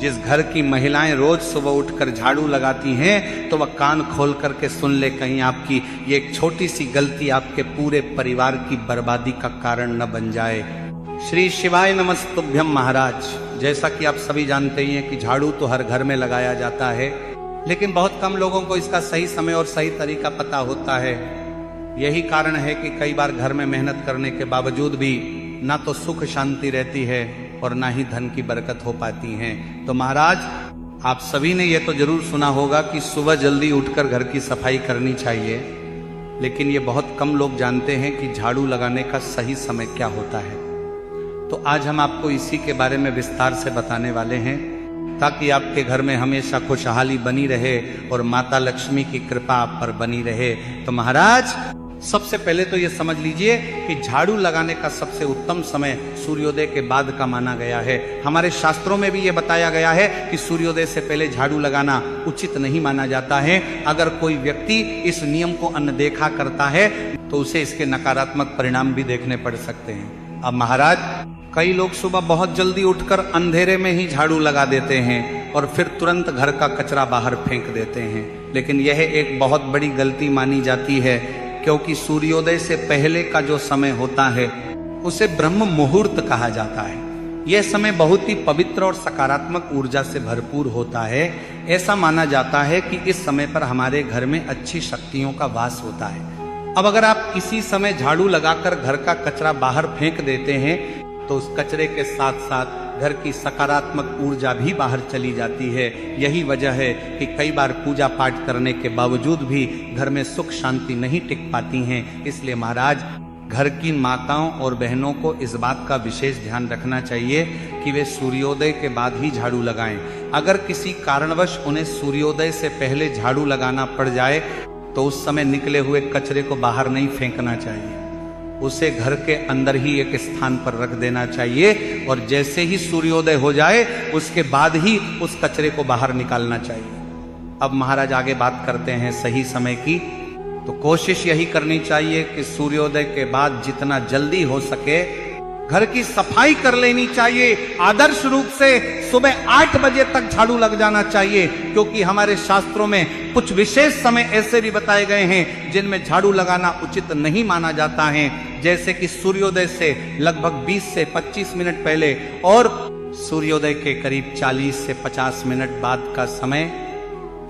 जिस घर की महिलाएं रोज सुबह उठकर झाड़ू लगाती हैं तो वह कान खोल करके सुन ले, कहीं आपकी ये एक छोटी सी गलती आपके पूरे परिवार की बर्बादी का कारण न बन जाए। श्री शिवाय नमस्तुभ्यम महाराज। जैसा कि आप सभी जानते ही हैं कि झाड़ू तो हर घर में लगाया जाता है, लेकिन बहुत कम लोगों को इसका सही समय और सही तरीका पता होता है। यही कारण है कि कई बार घर में मेहनत करने के बावजूद भी ना तो सुख शांति रहती है और ना ही धन की बरकत हो पाती है। तो महाराज, आप सभी ने यह तो जरूर सुना होगा कि सुबह जल्दी उठकर घर की सफाई करनी चाहिए, लेकिन ये बहुत कम लोग जानते हैं कि झाड़ू लगाने का सही समय क्या होता है। तो आज हम आपको इसी के बारे में विस्तार से बताने वाले हैं, ताकि आपके घर में हमेशा खुशहाली बनी रहे और माता लक्ष्मी की कृपा आप पर बनी रहे। तो महाराज, सबसे पहले तो ये समझ लीजिए कि झाड़ू लगाने का सबसे उत्तम समय सूर्योदय के बाद का माना गया है। हमारे शास्त्रों में भी ये बताया गया है कि सूर्योदय से पहले झाड़ू लगाना उचित नहीं माना जाता है। अगर कोई व्यक्ति इस नियम को अनदेखा करता है तो उसे इसके नकारात्मक परिणाम भी देखने पड़ सकते हैं। अब महाराज, कई लोग सुबह बहुत जल्दी उठकर अंधेरे में ही झाड़ू लगा देते हैं और फिर तुरंत घर का कचरा बाहर फेंक देते हैं, लेकिन यह एक बहुत बड़ी गलती मानी जाती है, क्योंकि सूर्योदय से पहले का जो समय होता है उसे ब्रह्म मुहूर्त कहा जाता है। यह समय बहुत ही पवित्र और सकारात्मक ऊर्जा से भरपूर होता है। ऐसा माना जाता है कि इस समय पर हमारे घर में अच्छी शक्तियों का वास होता है। अब अगर आप इसी समय झाड़ू लगाकर घर का कचरा बाहर फेंक देते हैं तो उस कचरे के साथ साथ घर की सकारात्मक ऊर्जा भी बाहर चली जाती है। यही वजह है कि कई बार पूजा पाठ करने के बावजूद भी घर में सुख शांति नहीं टिक पाती हैं। इसलिए महाराज, घर की माताओं और बहनों को इस बात का विशेष ध्यान रखना चाहिए कि वे सूर्योदय के बाद ही झाड़ू लगाएं। अगर किसी कारणवश उन्हें सूर्योदय से पहले झाड़ू लगाना पड़ जाए तो उस समय निकले हुए कचरे को बाहर नहीं फेंकना चाहिए, उसे घर के अंदर ही एक स्थान पर रख देना चाहिए और जैसे ही सूर्योदय हो जाए उसके बाद ही उस कचरे को बाहर निकालना चाहिए। अब महाराज आगे बात करते हैं सही समय की। तो कोशिश यही करनी चाहिए कि सूर्योदय के बाद जितना जल्दी हो सके घर की सफाई कर लेनी चाहिए। आदर्श रूप से सुबह 8 बजे तक झाड़ू लग जाना चाहिए, क्योंकि हमारे शास्त्रों में कुछ विशेष समय ऐसे भी बताए गए हैं जिनमें झाड़ू लगाना उचित नहीं माना जाता है, जैसे कि सूर्योदय से लगभग 20 से 25 मिनट पहले और सूर्योदय के करीब 40 से 50 मिनट बाद का समय।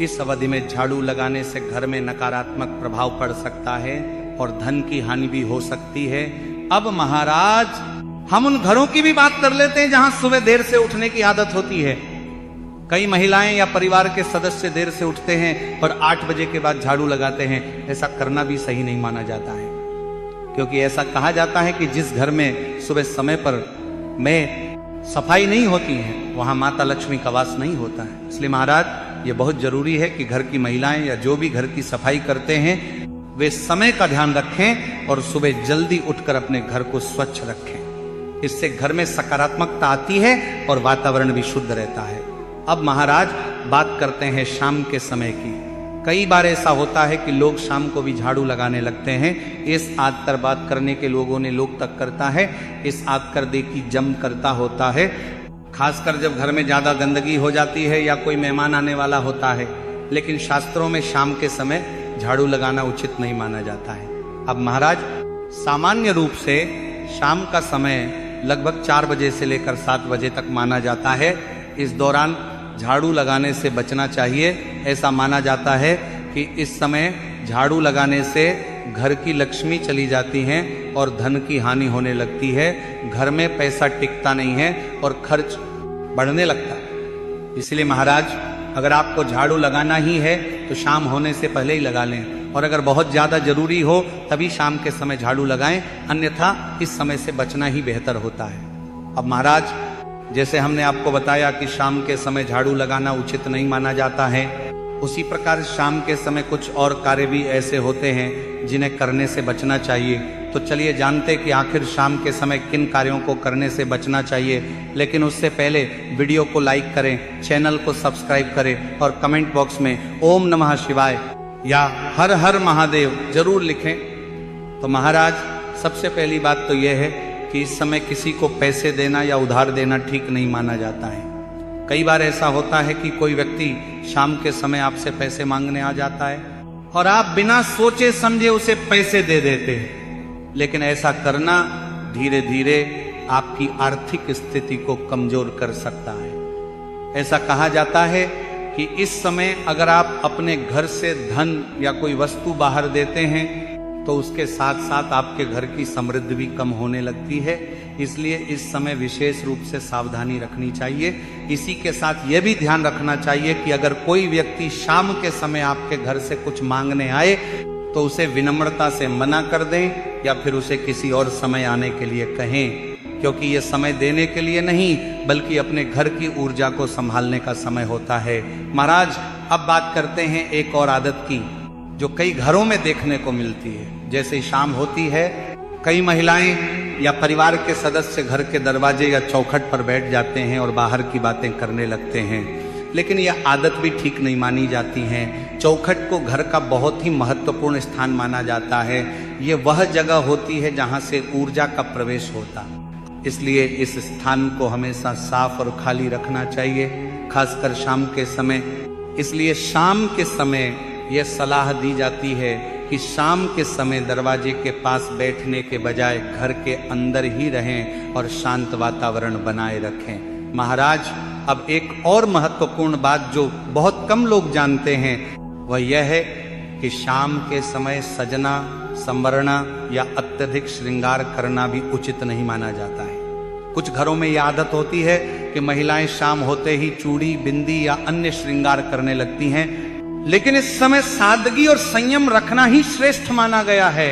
इस अवधि में झाड़ू लगाने से घर में नकारात्मक प्रभाव पड़ सकता है और धन की हानि भी हो सकती है। अब महाराज, हम उन घरों की भी बात कर लेते हैं जहां सुबह देर से उठने की आदत होती है। कई महिलाएं या परिवार के सदस्य देर से उठते हैं और 8 बजे के बाद झाड़ू लगाते हैं। ऐसा करना भी सही नहीं माना जाता है, क्योंकि ऐसा कहा जाता है कि जिस घर में सुबह समय पर में सफाई नहीं होती है वहां माता लक्ष्मी का वास नहीं होता है। इसलिए महाराज, ये बहुत जरूरी है कि घर की महिलाएं या जो भी घर की सफाई करते हैं वे समय का ध्यान रखें और सुबह जल्दी उठकर अपने घर को स्वच्छ रखें। इससे घर में सकारात्मकता आती है और वातावरण भी शुद्ध रहता है। अब महाराज, बात करते हैं शाम के समय की। कई बार ऐसा होता है कि लोग शाम को भी झाड़ू लगाने लगते हैं। इस आद पर बात करने के लोगों ने लोग तक करता है, इस आद कर दे की जम करता होता है, खासकर जब घर में ज्यादा गंदगी हो जाती है या कोई मेहमान आने वाला होता है। लेकिन शास्त्रों में शाम के समय झाड़ू लगाना उचित नहीं माना जाता है। अब महाराज, सामान्य रूप से शाम का समय लगभग 4 बजे से लेकर 7 बजे तक माना जाता है। इस दौरान झाड़ू लगाने से बचना चाहिए। ऐसा माना जाता है कि इस समय झाड़ू लगाने से घर की लक्ष्मी चली जाती हैं और धन की हानि होने लगती है। घर में पैसा टिकता नहीं है और खर्च बढ़ने लगता है। इसलिए महाराज, अगर आपको झाड़ू लगाना ही है तो शाम होने से पहले ही लगा लें, और अगर बहुत ज्यादा जरूरी हो तभी शाम के समय झाड़ू लगाएं, अन्यथा इस समय से बचना ही बेहतर होता है। अब महाराज, जैसे हमने आपको बताया कि शाम के समय झाड़ू लगाना उचित नहीं माना जाता है, उसी प्रकार शाम के समय कुछ और कार्य भी ऐसे होते हैं जिन्हें करने से बचना चाहिए। तो चलिए जानते कि आखिर शाम के समय किन कार्यों को करने से बचना चाहिए। लेकिन उससे पहले वीडियो को लाइक करें, चैनल को सब्सक्राइब करें और कमेंट बॉक्स में ओम नमः शिवाय या हर हर महादेव जरूर लिखें। तो महाराज, सबसे पहली बात तो यह है कि इस समय किसी को पैसे देना या उधार देना ठीक नहीं माना जाता है। कई बार ऐसा होता है कि कोई व्यक्ति शाम के समय आपसे पैसे मांगने आ जाता है और आप बिना सोचे समझे उसे पैसे दे देते हैं, लेकिन ऐसा करना धीरे धीरे आपकी आर्थिक स्थिति को कमजोर कर सकता है। ऐसा कहा जाता है कि इस समय अगर आप अपने घर से धन या कोई वस्तु बाहर देते हैं तो उसके साथ साथ आपके घर की समृद्धि भी कम होने लगती है। इसलिए इस समय विशेष रूप से सावधानी रखनी चाहिए। इसी के साथ यह भी ध्यान रखना चाहिए कि अगर कोई व्यक्ति शाम के समय आपके घर से कुछ मांगने आए तो उसे विनम्रता से मना कर दें या फिर उसे किसी और समय आने के लिए कहें, क्योंकि यह समय देने के लिए नहीं बल्कि अपने घर की ऊर्जा को संभालने का समय होता है। महाराज, अब बात करते हैं एक और आदत की जो कई घरों में देखने को मिलती है। जैसे शाम होती है, कई महिलाएं या परिवार के सदस्य घर के दरवाजे या चौखट पर बैठ जाते हैं और बाहर की बातें करने लगते हैं, लेकिन यह आदत भी ठीक नहीं मानी जाती है। चौखट को घर का बहुत ही महत्वपूर्ण स्थान माना जाता है। ये वह जगह होती है जहां से ऊर्जा का प्रवेश होता, इसलिए इस स्थान को हमेशा साफ और खाली रखना चाहिए, खासकर शाम के समय। इसलिए शाम के समय यह सलाह दी जाती है कि शाम के समय दरवाजे के पास बैठने के बजाय घर के अंदर ही रहें और शांत वातावरण बनाए रखें। महाराज, अब एक और महत्वपूर्ण बात जो बहुत कम लोग जानते हैं वह यह है कि शाम के समय सजना, संवरना या अत्यधिक श्रृंगार करना भी उचित नहीं माना जाता है। कुछ घरों में यह आदत होती है कि महिलाएं शाम होते ही चूड़ी, बिंदी या अन्य श्रृंगार करने लगती हैं, लेकिन इस समय सादगी और संयम रखना ही श्रेष्ठ माना गया है।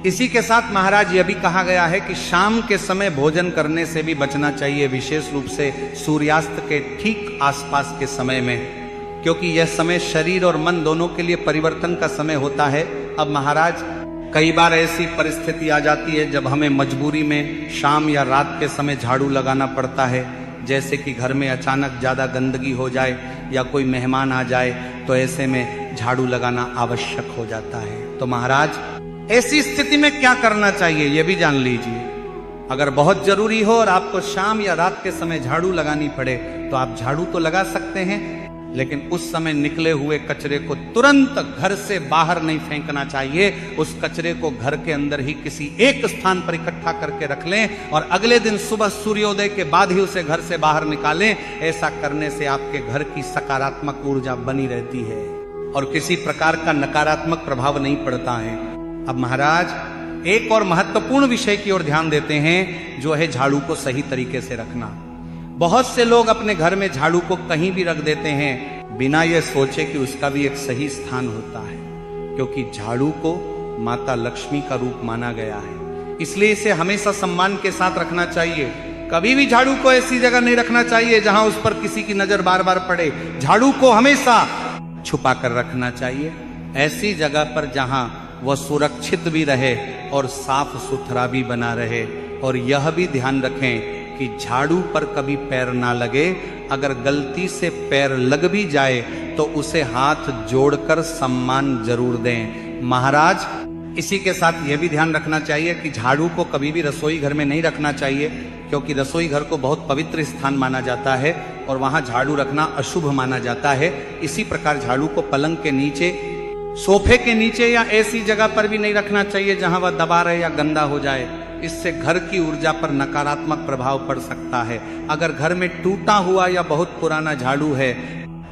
इसी के साथ महाराज यह भी कहा गया है कि शाम के समय भोजन करने से भी बचना चाहिए, विशेष रूप से सूर्यास्त के ठीक आसपास के समय में, क्योंकि यह समय शरीर और मन दोनों के लिए परिवर्तन का समय होता है। अब महाराज, कई बार ऐसी परिस्थिति आ जाती है जब हमें मजबूरी में शाम या रात के समय झाड़ू लगाना पड़ता है, जैसे कि घर में अचानक ज्यादा गंदगी हो जाए या कोई मेहमान आ जाए, तो ऐसे में झाड़ू लगाना आवश्यक हो जाता है। तो महाराज, ऐसी स्थिति में क्या करना चाहिए यह भी जान लीजिए। अगर बहुत जरूरी हो और आपको शाम या रात के समय झाड़ू लगानी पड़े तो आप झाड़ू तो लगा सकते हैं, लेकिन उस समय निकले हुए कचरे को तुरंत घर से बाहर नहीं फेंकना चाहिए। उस कचरे को घर के अंदर ही किसी एक स्थान पर इकट्ठा करके रख लें और अगले दिन सुबह सूर्योदय के बाद ही उसे घर से बाहर निकालें। ऐसा करने से आपके घर की सकारात्मक ऊर्जा बनी रहती है और किसी प्रकार का नकारात्मक प्रभाव नहीं पड़ता है। अब महाराज, एक और महत्वपूर्ण विषय की ओर ध्यान देते हैं, जो है झाड़ू को सही तरीके से रखना। बहुत से लोग अपने घर में झाड़ू को कहीं भी रख देते हैं बिना यह सोचे कि उसका भी एक सही स्थान होता है, क्योंकि झाड़ू को माता लक्ष्मी का रूप माना गया है, इसलिए इसे हमेशा सम्मान के साथ रखना चाहिए। कभी भी झाड़ू को ऐसी जगह नहीं रखना चाहिए जहां उस पर किसी की नजर बार बार पड़े। झाड़ू को हमेशा छुपा कर रखना चाहिए, ऐसी जगह पर जहां वह सुरक्षित भी रहे और साफ सुथरा भी बना रहे। और यह भी ध्यान रखें कि झाड़ू पर कभी पैर ना लगे। अगर गलती से पैर लग भी जाए तो उसे हाथ जोड़कर सम्मान जरूर दें। महाराज, इसी के साथ यह भी ध्यान रखना चाहिए कि झाड़ू को कभी भी रसोई घर में नहीं रखना चाहिए, क्योंकि रसोई घर को बहुत पवित्र स्थान माना जाता है और वहां झाड़ू रखना अशुभ माना जाता है। इसी प्रकार झाड़ू को पलंग के नीचे, सोफे के नीचे या ऐसी जगह पर भी नहीं रखना चाहिए जहां वह दबा रहे या गंदा हो जाए। इससे घर की ऊर्जा पर नकारात्मक प्रभाव पड़ सकता है। अगर घर में टूटा हुआ या बहुत पुराना झाड़ू है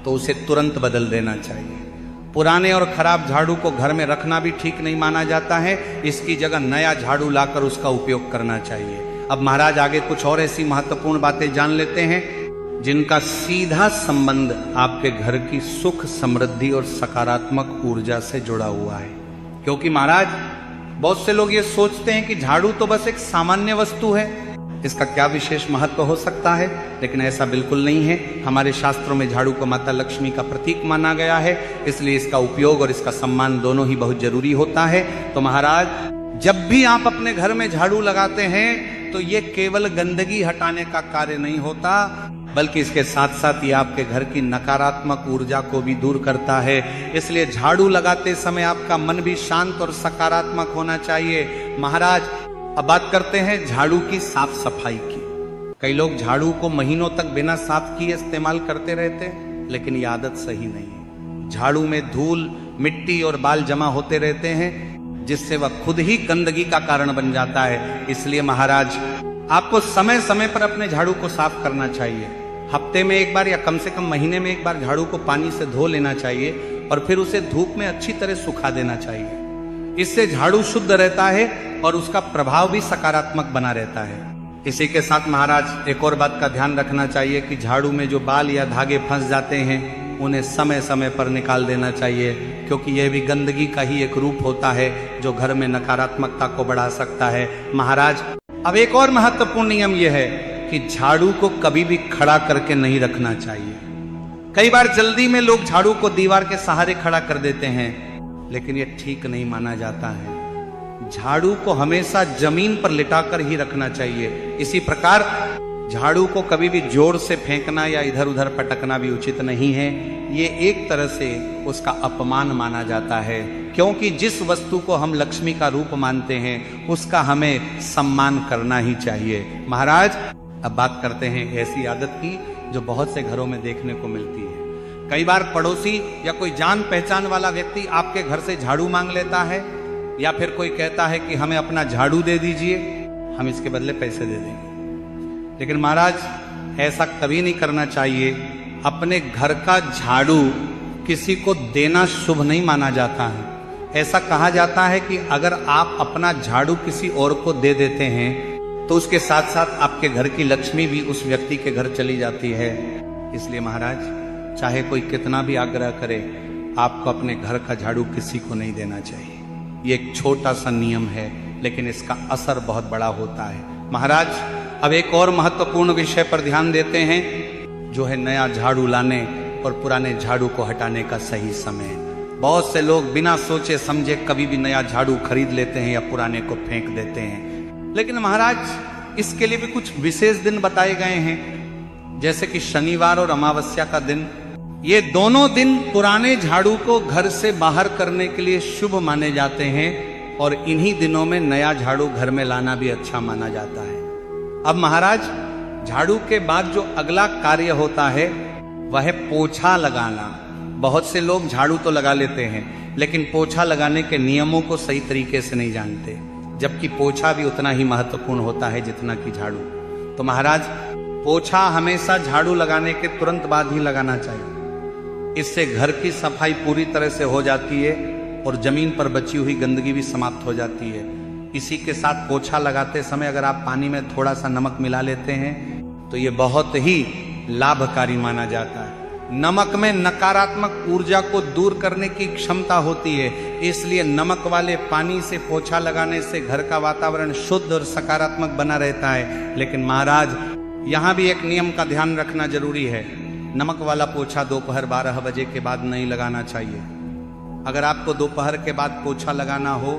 तो उसे तुरंत बदल देना चाहिए। पुराने और खराब झाड़ू को घर में रखना भी ठीक नहीं माना जाता है, इसकी जगह नया झाड़ू लाकर उसका उपयोग करना चाहिए। अब महाराज, आगे कुछ और ऐसी महत्वपूर्ण बातें जान लेते हैं जिनका सीधा संबंध आपके घर की सुख, समृद्धि और सकारात्मक ऊर्जा से जुड़ा हुआ है। क्योंकि महाराज, बहुत से लोग ये सोचते हैं कि झाड़ू तो बस एक सामान्य वस्तु है, इसका क्या विशेष महत्व हो सकता है, लेकिन ऐसा बिल्कुल नहीं है। हमारे शास्त्रों में झाड़ू को माता लक्ष्मी का प्रतीक माना गया है, इसलिए इसका उपयोग और इसका सम्मान दोनों ही बहुत जरूरी होता है। तो महाराज, जब भी आप अपने घर में झाड़ू लगाते हैं तो ये केवल गंदगी हटाने का कार्य नहीं होता, बल्कि इसके साथ साथ ये आपके घर की नकारात्मक ऊर्जा को भी दूर करता है। इसलिए झाड़ू लगाते समय आपका मन भी शांत और सकारात्मक होना चाहिए। महाराज, अब बात करते हैं झाड़ू की साफ सफाई की। कई लोग झाड़ू को महीनों तक बिना साफ किए इस्तेमाल करते रहते हैं, लेकिन ये आदत सही नहीं है। झाड़ू में धूल, मिट्टी और बाल जमा होते रहते हैं, जिससे वह खुद ही गंदगी का कारण बन जाता है। इसलिए महाराज आपको समय समय पर अपने झाड़ू को साफ करना चाहिए। हफ्ते में एक बार या कम से कम महीने में एक बार झाड़ू को पानी से धो लेना चाहिए और फिर उसे धूप में अच्छी तरह सुखा देना चाहिए। इससे झाड़ू शुद्ध रहता है और उसका प्रभाव भी सकारात्मक बना रहता है। इसी के साथ महाराज एक और बात का ध्यान रखना चाहिए कि झाड़ू में जो बाल या धागे फंस जाते हैं उन्हें समय समय पर निकाल देना चाहिए, क्योंकि यह भी गंदगी का ही एक रूप होता है जो घर में नकारात्मकता को बढ़ा सकता है। महाराज अब एक और महत्वपूर्ण नियम यह है कि झाड़ू को कभी भी खड़ा करके नहीं रखना चाहिए। कई बार जल्दी में लोग झाड़ू को दीवार के सहारे खड़ा कर देते हैं, लेकिन यह ठीक नहीं माना जाता है। झाड़ू को हमेशा जमीन पर लिटाकर ही रखना चाहिए। इसी प्रकार झाड़ू को कभी भी जोर से फेंकना या इधर उधर पटकना भी उचित नहीं है। ये एक तरह से उसका अपमान माना जाता है, क्योंकि जिस वस्तु को हम लक्ष्मी का रूप मानते हैं उसका हमें सम्मान करना ही चाहिए। महाराज अब बात करते हैं ऐसी आदत की जो बहुत से घरों में देखने को मिलती है। कई बार पड़ोसी या कोई जान पहचान वाला व्यक्ति आपके घर से झाड़ू मांग लेता है, या फिर कोई कहता है कि हमें अपना झाड़ू दे दीजिए, हम इसके बदले पैसे दे देंगे। लेकिन महाराज ऐसा कभी नहीं करना चाहिए। अपने घर का झाड़ू किसी को देना शुभ नहीं माना जाता है। ऐसा कहा जाता है कि अगर आप अपना झाड़ू किसी और को दे देते हैं तो उसके साथ साथ आपके घर की लक्ष्मी भी उस व्यक्ति के घर चली जाती है। इसलिए महाराज चाहे कोई कितना भी आग्रह करे, आपको अपने घर का झाड़ू किसी को नहीं देना चाहिए। ये एक छोटा सा नियम है, लेकिन इसका असर बहुत बड़ा होता है। महाराज अब एक और महत्वपूर्ण विषय पर ध्यान देते हैं, जो है नया झाड़ू लाने और पुराने झाड़ू को हटाने का सही समय। बहुत से लोग बिना सोचे समझे कभी भी नया झाड़ू खरीद लेते हैं या पुराने को फेंक देते हैं। लेकिन महाराज इसके लिए भी कुछ विशेष दिन बताए गए हैं, जैसे कि शनिवार और अमावस्या का दिन। ये दोनों दिन पुराने झाड़ू को घर से बाहर करने के लिए शुभ माने जाते हैं, और इन्हीं दिनों में नया झाड़ू घर में लाना भी अच्छा माना जाता है। अब महाराज झाड़ू के बाद जो अगला कार्य होता है वह है पोछा लगाना। बहुत से लोग झाड़ू तो लगा लेते हैं, लेकिन पोछा लगाने के नियमों को सही तरीके से नहीं जानते, जबकि पोछा भी उतना ही महत्वपूर्ण होता है जितना कि झाड़ू। तो महाराज पोछा हमेशा झाड़ू लगाने के तुरंत बाद ही लगाना चाहिए। इससे घर की सफाई पूरी तरह से हो जाती है और जमीन पर बची हुई गंदगी भी समाप्त हो जाती है। इसी के साथ पोछा लगाते समय अगर आप पानी में थोड़ा सा नमक मिला लेते हैं तो ये बहुत ही लाभकारी माना जाता है। नमक में नकारात्मक ऊर्जा को दूर करने की क्षमता होती है, इसलिए नमक वाले पानी से पोछा लगाने से घर का वातावरण शुद्ध और सकारात्मक बना रहता है। लेकिन महाराज यहाँ भी एक नियम का ध्यान रखना जरूरी है। नमक वाला पोछा दोपहर 12 बजे के बाद नहीं लगाना चाहिए। अगर आपको दोपहर के बाद पोछा लगाना हो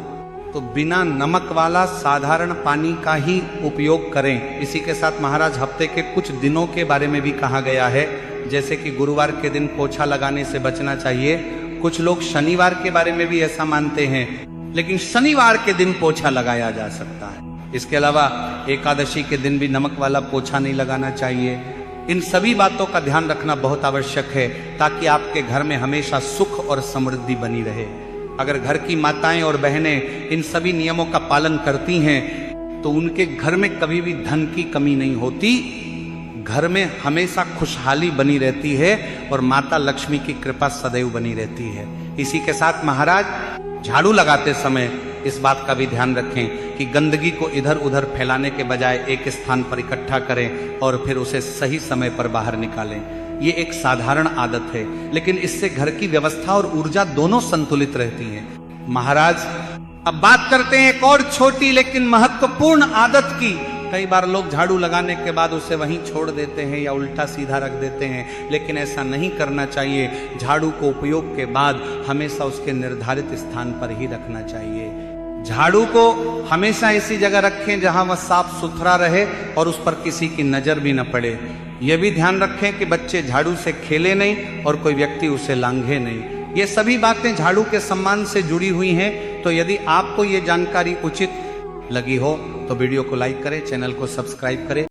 तो बिना नमक वाला साधारण पानी का ही उपयोग करें। इसी के साथ महाराज हफ्ते के कुछ दिनों के बारे में भी कहा गया है, जैसे कि गुरुवार के दिन पोछा लगाने से बचना चाहिए। कुछ लोग शनिवार के बारे में भी ऐसा मानते हैं, लेकिन शनिवार के दिन पोछा लगाया जा सकता है। इसके अलावा एकादशी के दिन भी नमक वाला पोछा नहीं लगाना चाहिए। इन सभी बातों का ध्यान रखना बहुत आवश्यक है, ताकि आपके घर में हमेशा सुख और समृद्धि बनी रहे। अगर घर की माताएं और बहनें इन सभी नियमों का पालन करती हैं तो उनके घर में कभी भी धन की कमी नहीं होती, घर में हमेशा खुशहाली बनी रहती है और माता लक्ष्मी की कृपा सदैव बनी रहती है। इसी के साथ महाराज झाड़ू लगाते समय इस बात का भी ध्यान रखें कि गंदगी को इधर उधर फैलाने के बजाय एक स्थान पर इकट्ठा करें और फिर उसे सही समय पर बाहर निकालें। ये एक साधारण आदत है, लेकिन इससे घर की व्यवस्था और ऊर्जा दोनों संतुलित रहती है। महाराज अब बात करते हैं एक और छोटी लेकिन महत्वपूर्ण आदत की। कई बार लोग झाड़ू लगाने के बाद उसे वहीं छोड़ देते हैं या उल्टा सीधा रख देते हैं, लेकिन ऐसा नहीं करना चाहिए। झाड़ू को उपयोग के बाद हमेशा उसके निर्धारित स्थान पर ही रखना चाहिए। झाड़ू को हमेशा ऐसी जगह रखें जहां वह साफ सुथरा रहे और उस पर किसी की नजर भी न पड़े। यह भी ध्यान रखें कि बच्चे झाड़ू से खेले नहीं और कोई व्यक्ति उसे लांघे नहीं। ये सभी बातें झाड़ू के सम्मान से जुड़ी हुई हैं। तो यदि आपको ये जानकारी उचित लगी हो तो वीडियो को लाइक करें, चैनल को सब्सक्राइब करें।